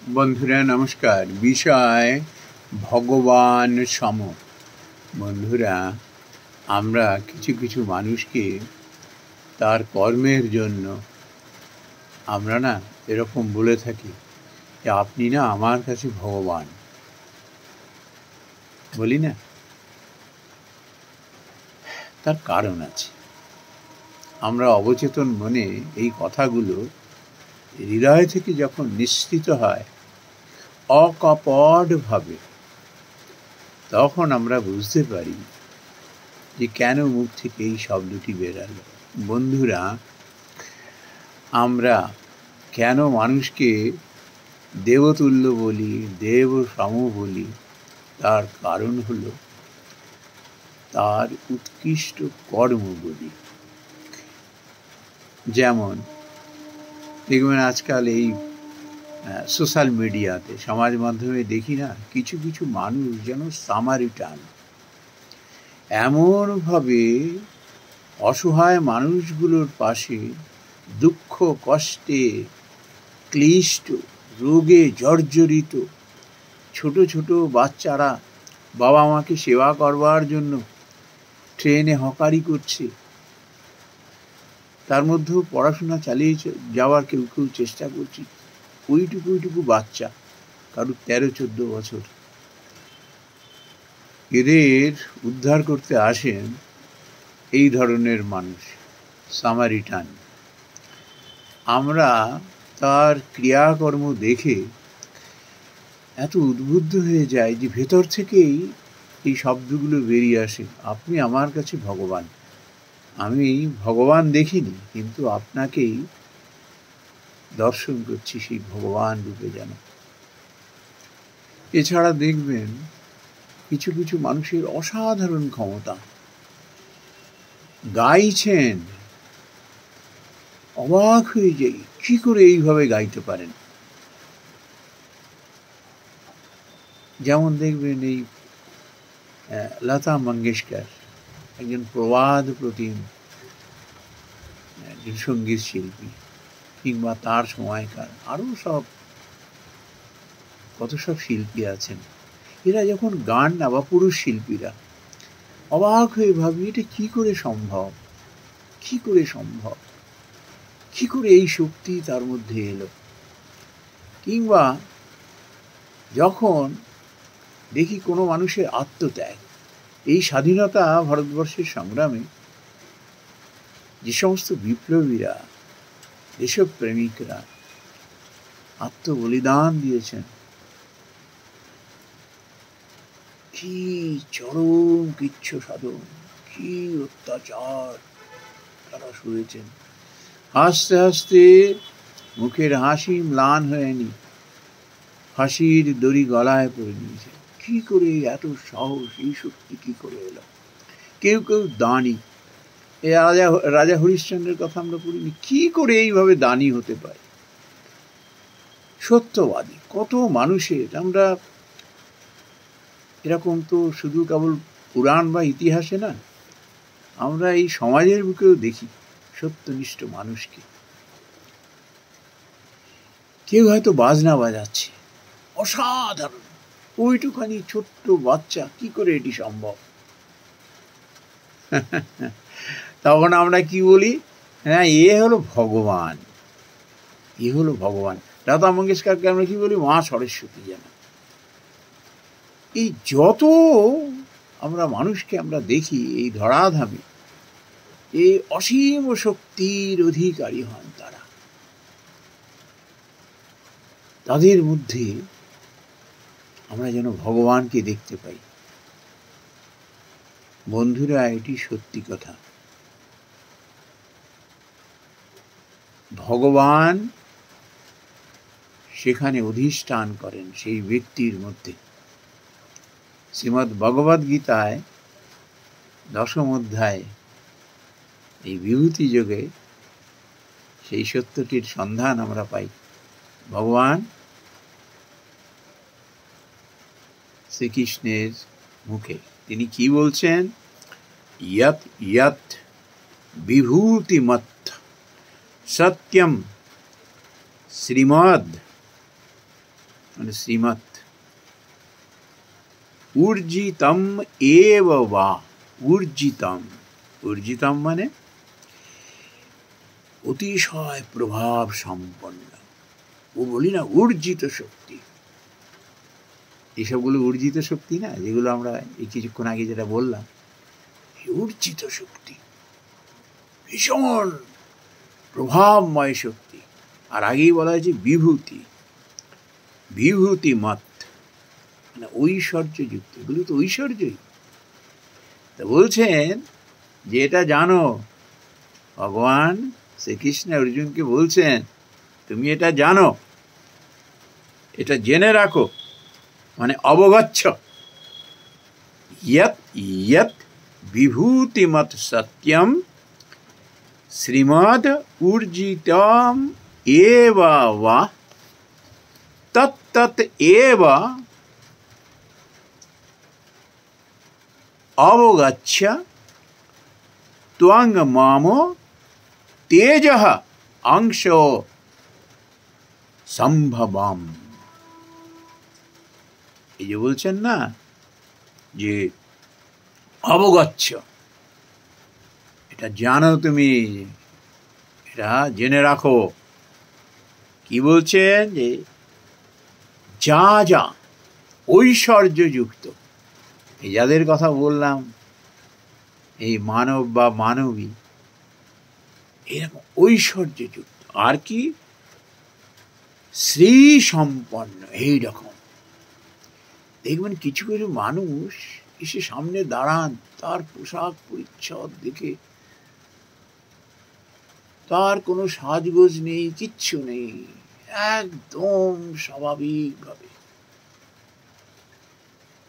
বন্ধুরা নমস্কার। বিষয় ভগবান সম। বন্ধুরা, আমরা কিছু কিছু মানুষকে তার কর্মের জন্য আমরা না এরকম বলে থাকি যে আপনি না আমার কাছে ভগবান, বলি না? তার কারণ আছে। আমরা অবচেতন মনে এই কথাগুলো হৃদয় থেকে যখন নিঃসৃত হয় অকপটভাবে, তখন আমরা বুঝতে পারি যে কেন মুখ থেকে এই শব্দটি বেরালো। বন্ধুরা, আমরা কেন মানুষকে দেবতুল্য বলি, দেব সম বলি? তার কারণ হলো তার উৎকৃষ্ট কর্ম বলি। যেমন দেখবেন আজকাল এই সোশ্যাল মিডিয়াতে, সমাজ মাধ্যমে দেখি না, কিছু কিছু মানুষ যেন সামারিটান, এমনভাবে অসহায় মানুষগুলোর পাশে দুঃখ কষ্টে ক্লিষ্ট রোগে জর্জরিত ছোট ছোট বাচ্চারা বাবা মাকে সেবা করবার জন্য ট্রেনে হকারি করছে, তার মধ্যেও পড়াশোনা চালিয়ে যাওয়ার কেউ কেউ চেষ্টা করছে। ওইটুকু বাচ্চা, কারো 13-14 বছর, এদের উদ্ধার করতে আসেন এই ধরনের মানুষ, সামারিটান। আমরা তার ক্রিয়াকর্ম দেখে এত উদ্বুদ্ধ হয়ে যায় যে ভেতর থেকেই এই শব্দগুলো বেরিয়ে আসে, আপনি আমার কাছে ভগবান। আমি ভগবান দেখিনি, কিন্তু আপনাকেই দর্শন করছি সেই ভগবান রূপে যেন। এছাড়া দেখবেন কিছু কিছু মানুষের অসাধারণ ক্ষমতা, গাইছেন, অবাক হয়ে যাই কি করে এইভাবে গাইতে পারেন। যেমন দেখবেন এই লতা মঙ্গেশকর, একজন প্রবাদ প্রতিম একজন সঙ্গীত শিল্পী, কিংবা তার সময়কার আরও সব কত সব শিল্পী আছেন। এরা যখন গান না, বা পুরুষ শিল্পীরা, অবাক হয়ে ভাবি এটা কি করে সম্ভব, কি করে সম্ভব, কি করে এই শক্তি তার মধ্যে এলো। কিংবা যখন দেখি কোনো মানুষের আত্মত্যাগ, এই স্বাধীনতা ভারতবর্ষের সংগ্রামে যে সমস্ত বিপ্লবীরা, দেশপ্রেমিকরা আত্মবলিদান দিয়েছেন, কি চরম কিচ্ছ সাধন, কি অত্যাচার তারা সয়েছেন। হাসতে হাসতে মুখের হাসি ম্লান হয়নি, হাসির দড়ি গলায় পড়ে নিয়েছে। কি করে এত সাহস, এই শক্তি কি করে এলো? কেউ কেউ দানি, এই রাজা হরিশ্চন্দ্রের কথা আমরা পড়িনি, কি করে এইভাবে দানি হতে পারে? সত্যবাদী কত মানুষের আমরা এরকম তো শুধু কেবল পুরাণ বা ইতিহাসে না, আমরা এই সমাজের বুকেও দেখি সত্যনিষ্ঠ মানুষকে। কেউ হয়তো বাজনা বাজাচ্ছে, অসাধারণ, ওইটুখানি ছোট্ট বাচ্চা, কি করে এটি সম্ভব? তখন আমরা কি বলি? হ্যাঁ, এ হলো ভগবান, এ হলো ভগবান। লতা মঙ্গেশকরকে আমরা কি বলি? মা সরস্বতী। যেন এই যত আমরা মানুষকে আমরা দেখি এই ধরাধামে, এই অসীম শক্তির অধিকারী হন তারা। তাদের মধ্যে আমরা যেন ভগবানকে দেখতে পাই। বন্ধুরা, এটি সত্যি কথা। ভগবান সেখানে অধিষ্ঠান করেন সেই ব্যক্তির মধ্যে। শ্রীমদ্ ভগবদ গীতায় 10ম অধ্যায় এই বিভূতি যোগে সেই সত্যটির সন্ধান আমরা পাই। ভগবান শ্রীকৃষ্ণের মুখে তিনি কি বলছেন? ইয়ৎ ইয়ৎ বিভূতিমৎ সত্যম শ্রীমদ্ মানে শ্রীমৎ, ঊর্জিতম এব বা, ঊর্জিতম, ঊর্জিতম মানে অতিশয় প্রভাব সম্পন্ন। ও বলি না ঊর্জিত শক্তি, এসবগুলো ঊর্জিত শক্তি না, যেগুলো আমরা এই কিছুক্ষণ আগে যেটা বললাম, ঊর্জিত শক্তি, ভীষণ প্রভাবময় শক্তি। আর আগেই বলা হয়েছে বিভূতি, বিভূতি মত, মানে ঐশ্বর্যযুক্ত, এগুলো তো ঐশ্বর্যই। তা বলছেন যে এটা জানো, ভগবান শ্রীকৃষ্ণ অর্জুনকে বলছেন তুমি এটা জানো, এটা জেনে রাখো, মানে অবগচ্ছ, ইয়ৎ ইয়ৎ বিভূতিমত সত্যম শ্রীমদ ঊর্জিতম এব বা তত্তৎ এব অবগচ্ছ ত্বং মাম তেজঃ অংশো সম্ভবম। এই যে বলছেন না যে অবগচ্ছ, এটা জানো তুমি, এটা জেনে রাখো। কি বলছেন যে যা যা ঐশ্বর্যযুক্ত, এই যাদের কথা বললাম, এই মানব বা মানবী, এরকম ঐশ্বর্যযুক্ত, আর কি শ্রী সম্পন্ন, এইরকম। দেখবেন কিছু কিছু মানুষ এসে সামনে দাঁড়ান, তার পোশাক পরিচ্ছদ দেখে তার কোনো সাজগোজ নেই, কিচ্ছু নেই, একদম স্বাভাবিকভাবে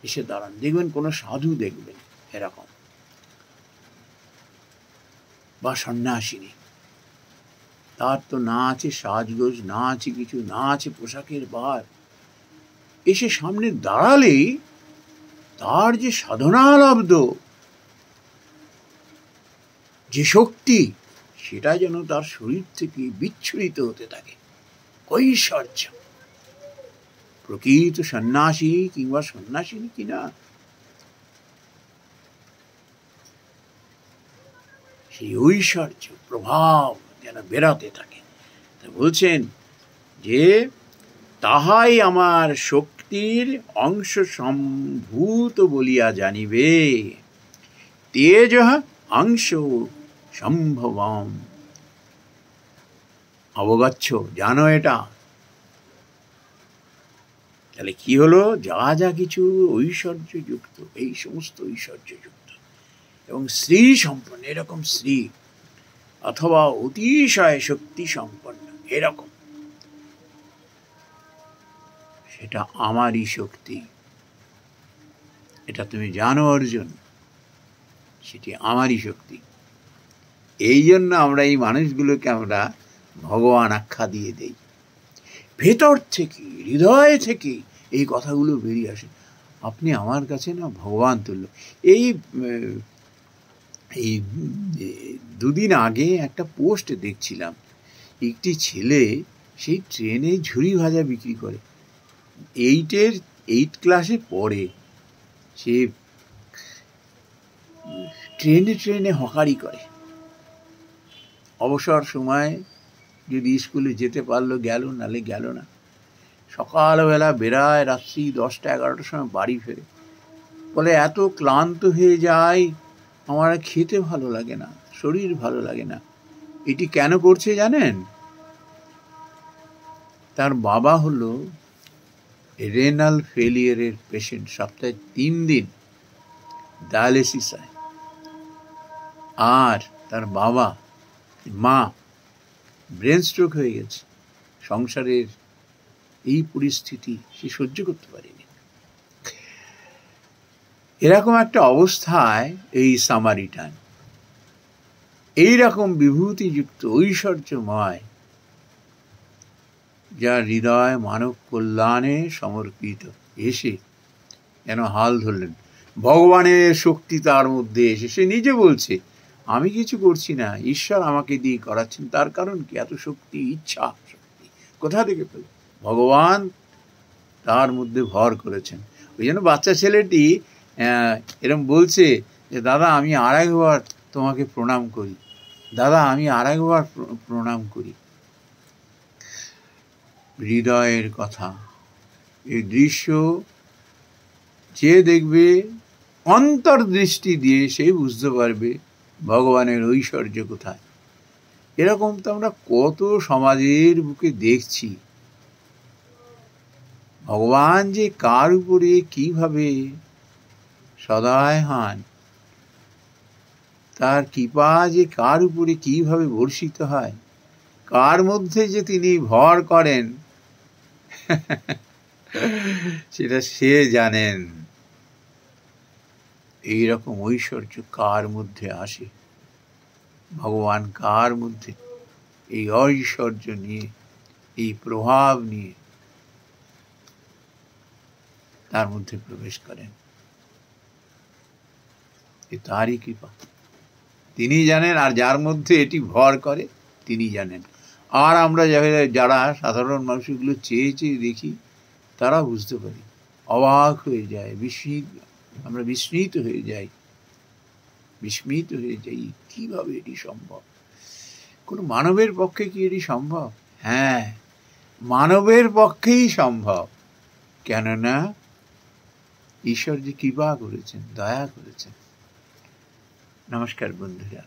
এসে দাঁড়ান। দেখবেন কোনো সাধু দেখবেন এরকম, বা সন্ন্যাসিনী, তার তো না আছে সাজগোজ, না আছে কিছু, না আছে পোশাকের ভার, এসে সামনে দাঁড়ালেই তার যে সাধনালব্ধ যে শক্তি, সেটা যেন তার শরীর থেকে বিচ্ছুরিত হতে থাকে, ঐশ্বর্য। প্রকৃত সন্ন্যাসী কিংবা সন্ন্যাসিনী কিনা, সেই ঐশ্বর্য প্রভাব যেন বেরাতে থাকে। তা বলছেন যে তাহাই আমার শক্তির অংশ সম্ভূত বলিয়া জানিবে, তেজ অংশ সম্ভবম। অবগচ্ছ, জানো এটা। তাহলে কি হলো, যা যা কিছু ঐশ্বর্যযুক্ত, এই সমস্ত ঐশ্বর্যযুক্ত এবং শ্রী সম্পন্ন, এরকম শ্রী অথবা অতিশয় শক্তি সম্পন্ন, এরকম, সেটা আমারই শক্তি। এটা তুমি জানো অর্জুন, সেটি আমারই শক্তি। এই জন্য আমরা এই মানুষগুলোকে আমরা ভগবান আখ্যা দিয়ে দেই। ভেতর থেকে, হৃদয় থেকে এই কথাগুলো বেরিয়ে আসে, আপনি আমার কাছে না ভগবান তুল্য। এই এই দুদিন আগে একটা পোস্ট দেখছিলাম, একটি ছেলে সেই ট্রেনে ঝুড়ি ভাজা বিক্রি করে, 8 ক্লাসে পড়ে, সে ট্রেনে ট্রেনে হকারি করে। অবসর সময় যদি স্কুলে যেতে পারলো গেল, নালে গেল না। সকালবেলা বেড়ায়, রাত্রি 10টা 11টার সময় বাড়ি ফেরে, বলে এত ক্লান্ত হয়ে যায়, আমার খেতে ভালো লাগে না, শরীর ভালো লাগে না। এটি কেন করছে জানেন? তার বাবা হলো রেনাল ফেলিয়ারের পেশেন্ট, সপ্তাহে 3 দিন ডায়ালিসিস হয়। আর তার মা ব্রেন স্ট্রোক হয়ে গেছে। সংসারের এই পরিস্থিতি সে সহ্য করতে পারেনি। এরকম একটা অবস্থায় এই সামারিটান, এইরকম বিভূতিযুক্ত ঐশ্বর্যময়, যার হৃদয় মানব কল্যাণে সমর্পিত, এসে যেন হাল ধরলেন। ভগবানের শক্তি তার মধ্যে এসে, সে নিজে বলছে আমি কিছু করছি না, ঈশ্বর আমাকে দিয়ে করাচ্ছেন। তার কারণ কি? এত শক্তি, ইচ্ছা শক্তি কোথা থেকে পেল? ভগবান তার মধ্যে ভর করেছেন। ওই জন্য বাচ্চা ছেলেটি এরম বলছে যে দাদা আমি আরেকবার তোমাকে প্রণাম করি, দাদা আমি আরেকবার প্রণাম করি। হৃদয়ের কথা, এই দৃশ্য যে দেখবে অন্তর্দৃষ্টি দিয়ে সেই বুঝতে পারবে ভগবানের ঐশ্বর্য কোথায়। এরকম তো আমরা কত সমাজের বুকে দেখছি। ভগবান যে কার উপরে কিভাবে সদয়হান, তার কৃপা যে কার উপরে কিভাবে বর্ষিত হয়, কার মধ্যে যে তিনি ভর করেন সেটা সে জানেন। এইরকম ঐশ্বর্য কার মধ্যে আসে, ভগবান কার মধ্যে এই ঐশ্বর্য নিয়ে, এই প্রভাব নিয়ে তার মধ্যে প্রবেশ করেন, এ তারই কৃপা, তিনি জানেন। আর যার মধ্যে এটি ভর করে তিনি জানেন। আর আমরা যারা সাধারণ মানুষগুলো চেয়ে চেয়ে দেখি, তারা বুঝতে পারি, অবাক হয়ে যায়, আমরা বিস্মিত হয়ে যাই, কিভাবে এটি সম্ভব। কোন মানবের পক্ষে কি এটি সম্ভব? হ্যাঁ, মানবের পক্ষেই সম্ভব। কেননা ঈশ্বর যে কৃপা করেছেন, দয়া করেছেন। নমস্কার বন্ধুরা।